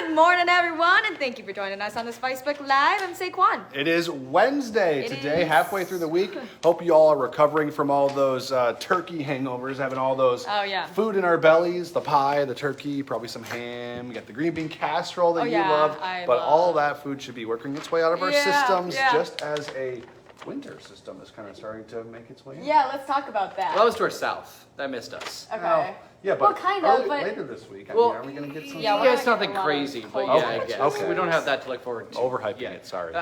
Good morning, everyone, and thank you for joining us on this Facebook Live. I'm Kwon. It is Wednesday today, halfway through the week. Hope you all are recovering from all those turkey hangovers, having all those food in our bellies, the pie, the turkey, probably some ham. You got the green bean casserole that you love. But all that food should be working its way out of our systems just as a winter system is kind of starting to make its way in. Yeah, let's talk about that. Well, that was to our south. That missed us. Okay. Well, yeah, but kind of, but later this week. Well, are we going to get some? Yeah, it's nothing crazy, but yeah, I guess. Okay. We don't have that to look forward to. Overhyping it, sorry.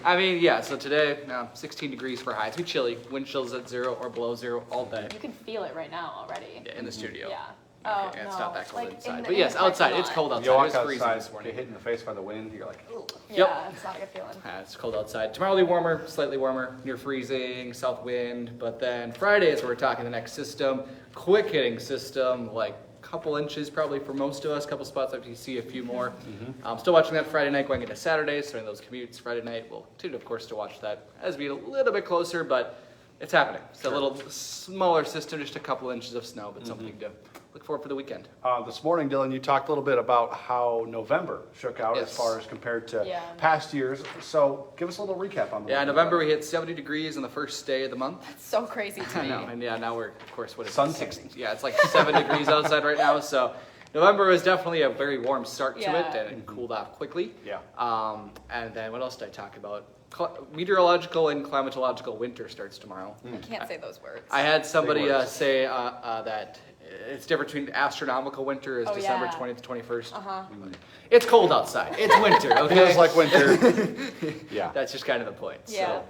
I mean, yeah, so today, 16 degrees for high. It's too chilly. Wind chills at 0 or below 0 all day. You can feel it right now already. Yeah, in the studio. Yeah. Okay, it's not that cold inside. But but yes, outside. It's cold outside. You walk It was freezing outside, this morning. get hit in the face by the wind, you're like, oh. Yeah, it's not a good feeling. It's cold outside. Tomorrow will be warmer, slightly warmer, near freezing, south wind. But then Friday is where we're talking the next system. Quick hitting system, like couple inches probably for most of us, couple spots like you see a few more. Still watching that Friday night going into Saturday, starting those commutes Friday night. We'll continue, of course, to watch that as we get a little bit closer, but it's happening. It's a little smaller system, just a couple inches of snow, but something to look forward for the weekend. This morning, Dylan, you talked a little bit about how November shook out as far as compared to past years. So give us a little recap on that. Yeah, November we hit 70 degrees on the first day of the month. That's so crazy to me. I know, and now we're, of course, what is Sun it? 60. Yeah, it's like 7 degrees outside right now, so November was definitely a very warm start to it, and it cooled off quickly. Yeah. And then what else did I talk about? Meteorological and climatological winter starts tomorrow. I can't say those words. I had somebody say that it's different between astronomical winter is December 20th to 21st. It's cold outside. It's winter, okay? Feels like winter. Yeah. That's just kind of the point. Yeah. So.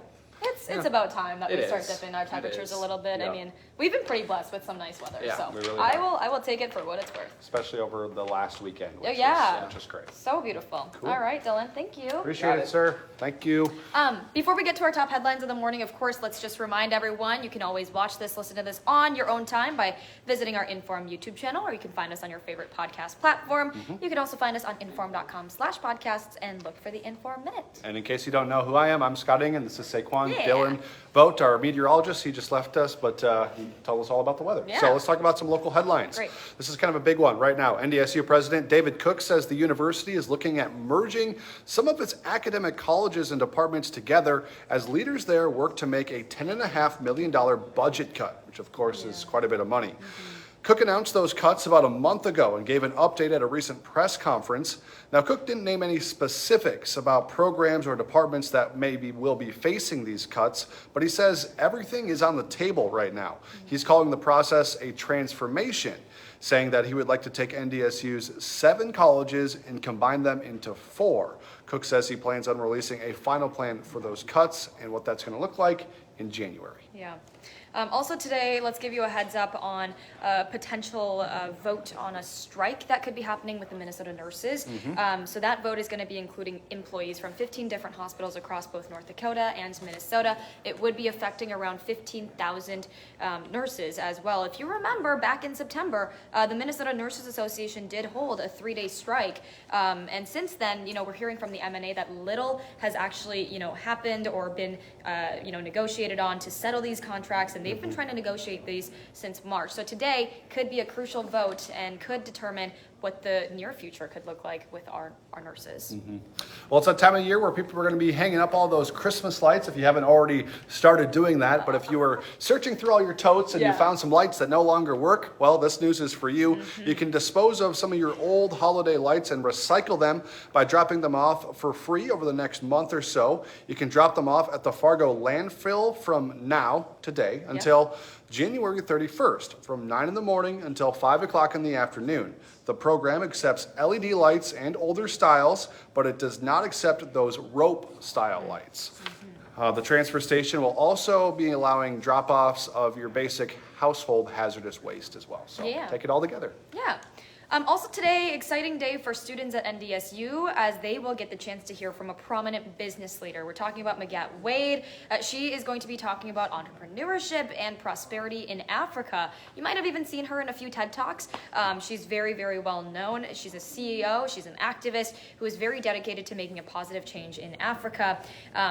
It's about time that we start is. dipping our temperatures a little bit. Yeah. I mean, we've been pretty blessed with some nice weather, so we really I will take it for what it's worth. Especially over the last weekend, which is great. So beautiful. Cool. All right, Dylan, thank you. Appreciate it, sir. Thank you. Before we get to our top headlines of the morning, of course, let's just remind everyone you can always watch this, listen to this on your own time by visiting our InForum YouTube channel, or you can find us on your favorite podcast platform. You can also find us on inforum.com/podcasts and look for the InForum Minute. And in case you don't know who I am, I'm Scott Engen. This is Kwon, Dillon Vogt, our meteorologist. He just left us, but he told us all about the weather. Yeah. So let's talk about some local headlines. Great. This is kind of a big one right now. NDSU President David Cook says the university is looking at merging some of its academic colleges and departments together as leaders there work to make a $10.5 million budget cut, which of course is quite a bit of money. Cook announced those cuts about a month ago and gave an update at a recent press conference. Now, Cook didn't name any specifics about programs or departments that maybe will be facing these cuts, but he says everything is on the table right now. He's calling the process a transformation, saying that he would like to take NDSU's 7 colleges and combine them into 4. Cook says he plans on releasing a final plan for those cuts and what that's going to look like in January. Yeah. Also today, let's give you a heads up on a potential vote on a strike that could be happening with the Minnesota nurses. So that vote is going to be including employees from 15 different hospitals across both North Dakota and Minnesota. It would be affecting around 15,000 nurses as well. If you remember, back in September, the Minnesota Nurses Association did hold a 3-day strike. And since then, we're hearing from the MNA that little has actually, happened or been, negotiated on to settle these contracts. And they've been trying to negotiate these since March. So today could be a crucial vote and could determine what the near future could look like with our nurses. Well, it's that time of year where people are going to be hanging up all those Christmas lights if you haven't already started doing that. But if you were searching through all your totes and you found some lights that no longer work, well, this news is for you. You can dispose of some of your old holiday lights and recycle them by dropping them off for free over the next month or so. You can drop them off at the Fargo landfill from now, today, until January 31st, from 9 in the morning until 5 o'clock in the afternoon. The program accepts LED lights and older styles, but it does not accept those rope style lights. The transfer station will also be allowing drop-offs of your basic household hazardous waste as well. So take it all together. Yeah. Also today, exciting day for students at NDSU as they will get the chance to hear from a prominent business leader. We're talking about Megat Wade. She is going to be talking about entrepreneurship and prosperity in Africa. You might have even seen her in a few TED Talks. She's very, very well known. She's a CEO. She's an activist who is very dedicated to making a positive change in Africa.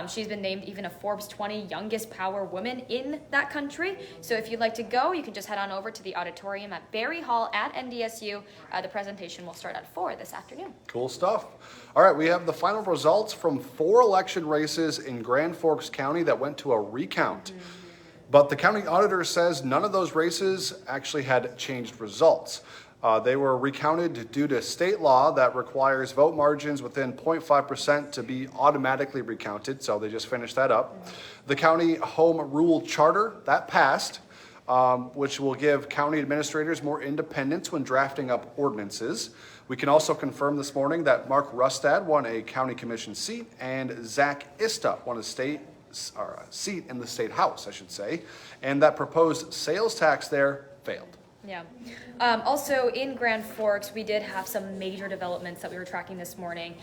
She's been named even a Forbes 20 youngest power woman in that country. So if you'd like to go, you can just head on over to the auditorium at Berry Hall at NDSU The presentation will start at 4 this afternoon. Cool stuff. All right, we have the final results from 4 election races in Grand Forks County that went to a recount. But the county auditor says none of those races actually had changed results. They were recounted due to state law that requires vote margins within 0.5% to be automatically recounted, so they just finished that up. The county home rule charter, that passed, which will give county administrators more independence when drafting up ordinances. We can also confirm this morning that Mark Rustad won a county commission seat and Zach Ista won a seat in the state house, I should say, and that proposed sales tax there failed. Yeah. Also in Grand Forks, we did have some major developments that we were tracking this morning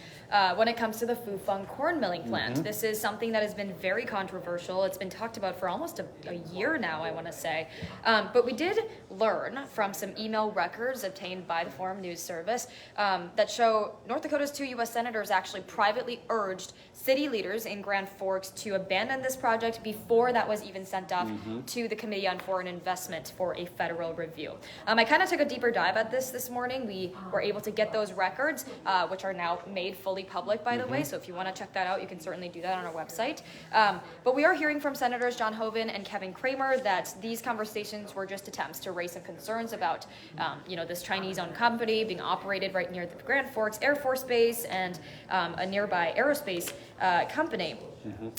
when it comes to the Fufeng corn milling plant. This is something that has been very controversial. It's been talked about for almost a year now, I want to say. But we did learn from some email records obtained by the Forum News Service that show North Dakota's 2 U.S. senators actually privately urged city leaders in Grand Forks to abandon this project before that was even sent off to the Committee on Foreign Investment for a federal review. I kind of took a deeper dive at this morning. We were able to get those records, which are now made fully public, by the way. So if you want to check that out, you can certainly do that on our website. But we are hearing from Senators John Hoeven and Kevin Cramer that these conversations were just attempts to raise some concerns about, this Chinese-owned company being operated right near the Grand Forks Air Force Base and a nearby aerospace company.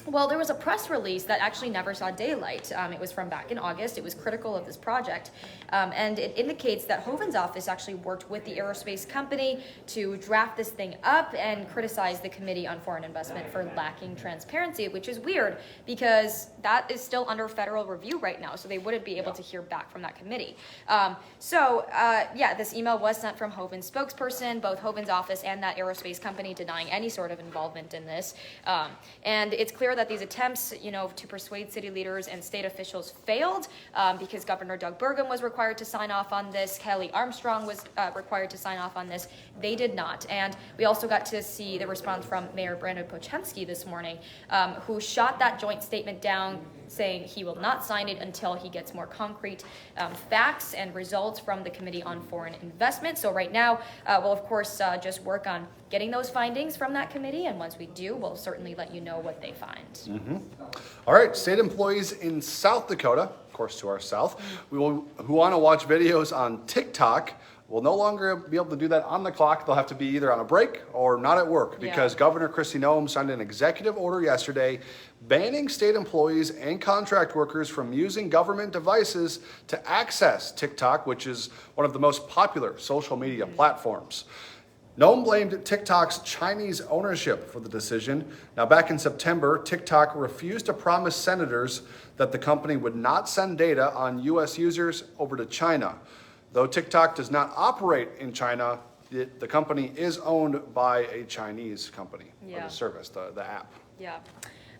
Well, there was a press release that actually never saw daylight. It was from back in August. It was critical of this project. And it indicates that Hoeven's office actually worked with the aerospace company to draft this thing up and criticize the Committee on Foreign Investment for lacking transparency, which is weird because that is still under federal review right now, so they wouldn't be able to hear back from that committee. This email was sent from Hoeven's spokesperson, both Hoeven's office and that aerospace company denying any sort of involvement in this. And it's clear that these attempts, to persuade city leaders and state officials failed because Governor Doug Burgum was required to sign off on this. Kelly Armstrong was required to sign off on this. They did not. And we also got to see the response from Mayor Brandon Pochensky this morning, who shot that joint statement down, saying he will not sign it until he gets more concrete facts and results from the Committee on Foreign Investment. So right now, we'll of course just work on getting those findings from that committee, and once we do, we'll certainly let you know what they find. All right, state employees in South Dakota, of course to our south, who want to watch videos on TikTok will no longer be able to do that on the clock. They'll have to be either on a break or not at work because Governor Kristi Noem signed an executive order yesterday banning state employees and contract workers from using government devices to access TikTok, which is one of the most popular social media platforms. Noem blamed TikTok's Chinese ownership for the decision. Now, back in September, TikTok refused to promise senators that the company would not send data on U.S. users over to China. Though TikTok does not operate in China, the company is owned by a Chinese company for the service, the app. Yeah.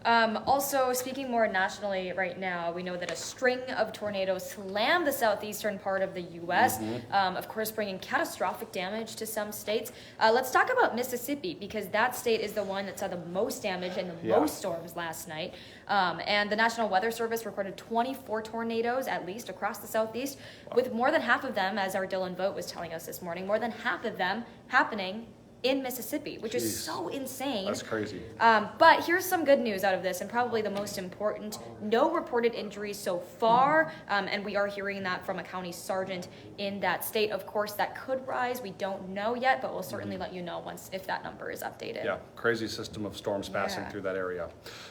Also, speaking more nationally right now, we know that a string of tornadoes slammed the southeastern part of the U.S., of course bringing catastrophic damage to some states. Let's talk about Mississippi, because that state is the one that saw the most damage and the most storms last night. And the National Weather Service recorded 24 tornadoes, at least, across the southeast, with more than half of them, as our Dillon Vogt was telling us this morning, more than half of them happening in Mississippi, which is so insane. That's crazy. But here's some good news out of this, and probably the most important. No reported injuries so far, and we are hearing that from a county sergeant in that state. Of course, that could rise. We don't know yet, but we'll certainly let you know if that number is updated. Yeah, crazy system of storms passing through that area.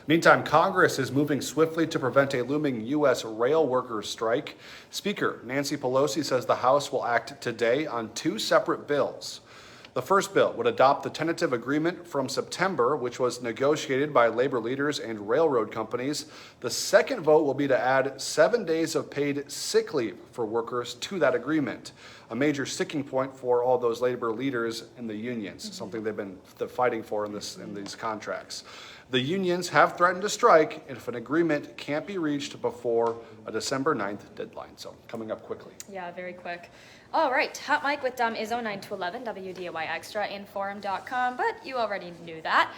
Meantime, Congress is moving swiftly to prevent a looming U.S. rail workers strike. Speaker Nancy Pelosi says the House will act today on 2 separate bills. The first bill would adopt the tentative agreement from September, which was negotiated by labor leaders and railroad companies. The second vote will be to add 7 days of paid sick leave for workers to that agreement, a major sticking point for all those labor leaders and the unions, something they've been fighting for in these contracts. The unions have threatened to strike if an agreement can't be reached before a December 9th deadline, so coming up quickly. Yeah, very quick. All right, Hot Mic with Dom Izzo, 9 to 11, WDAY Extra, InForum.com, but you already knew that.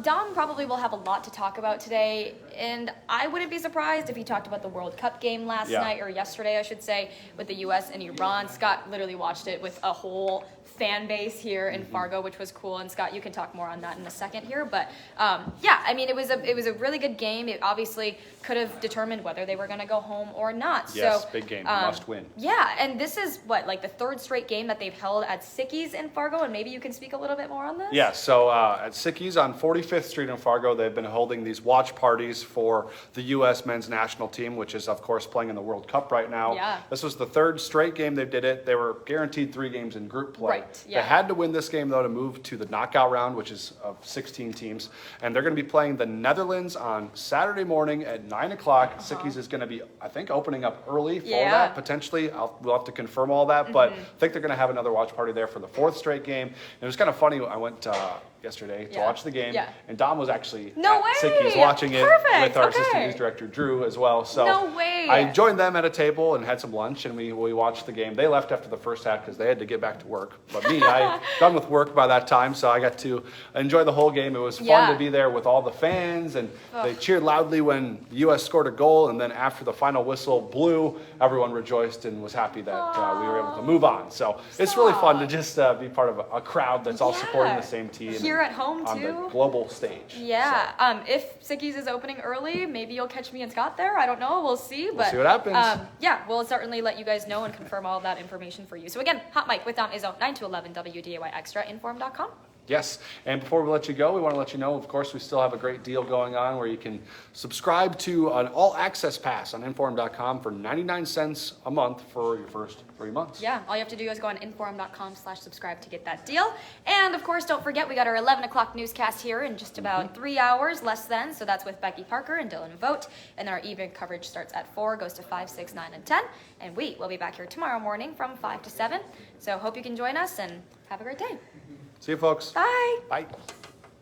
Dom probably will have a lot to talk about today, and I wouldn't be surprised if he talked about the World Cup game last night, or yesterday, I should say, with the U.S. and Iran. Scott Scott literally watched it with a whole fan base here in Fargo, which was cool. And Scott, you can talk more on that in a second here. But yeah, I mean, it was a really good game. It obviously could have determined whether they were going to go home or not. Yes, so, big game, must win. Yeah, and this is what, like the third straight game that they've held at Sickies in Fargo, and maybe you can speak a little bit more on this? Yeah, so at Sickies on 45th Street in Fargo, they've been holding these watch parties for the U.S. men's national team, which is, of course, playing in the World Cup right now. Yeah. This was the third straight game they did it. They were guaranteed 3 games in group play. Right, yeah. They had to win this game, though, to move to the knockout round, which is of 16 teams. And they're going to be playing the Netherlands on Saturday morning at 9 o'clock. Sickies is going to be, I think, opening up early for that, potentially. We'll have to confirm all that, but I think they're going to have another watch party there for the 4th straight game. And it was kind of funny. I went yesterday to watch the game, and Dom was actually at Sickies watching it with our assistant news director, Drew, as well. So I joined them at a table and had some lunch, and we watched the game. They left after the first half because they had to get back to work. But me, I done with work by that time, so I got to enjoy the whole game. It was fun to be there with all the fans, and they cheered loudly when the U.S. scored a goal, and then after the final whistle blew, everyone rejoiced and was happy that we were able to move on. So it's really fun to just be part of a crowd that's all supporting the same team. Here at home on too. the global stage. Yeah. So. If Sickies is opening early, maybe you'll catch me and Scott there. I don't know. We'll see. But we'll see what happens. Yeah, we'll certainly let you guys know and confirm all of that information for you. So again, Hot Mic with Dom Izzo, 9 to 11 WDAY Extra, InForum.com. Yes, and before we let you go, we want to let you know, of course, we still have a great deal going on where you can subscribe to an all-access pass on InForum.com for 99 cents a month for your first 3 months. Yeah, all you have to do is go on InForum.com/subscribe to get that deal. And, of course, don't forget, we got our 11 o'clock newscast here in just about 3 hours, less than. So that's with Becky Parker and Dillon Vogt. And our evening coverage starts at 4, goes to 5, 6, 9, and 10. And we will be back here tomorrow morning from 5 to 7. So hope you can join us, and have a great day. See you, folks. Bye. Bye.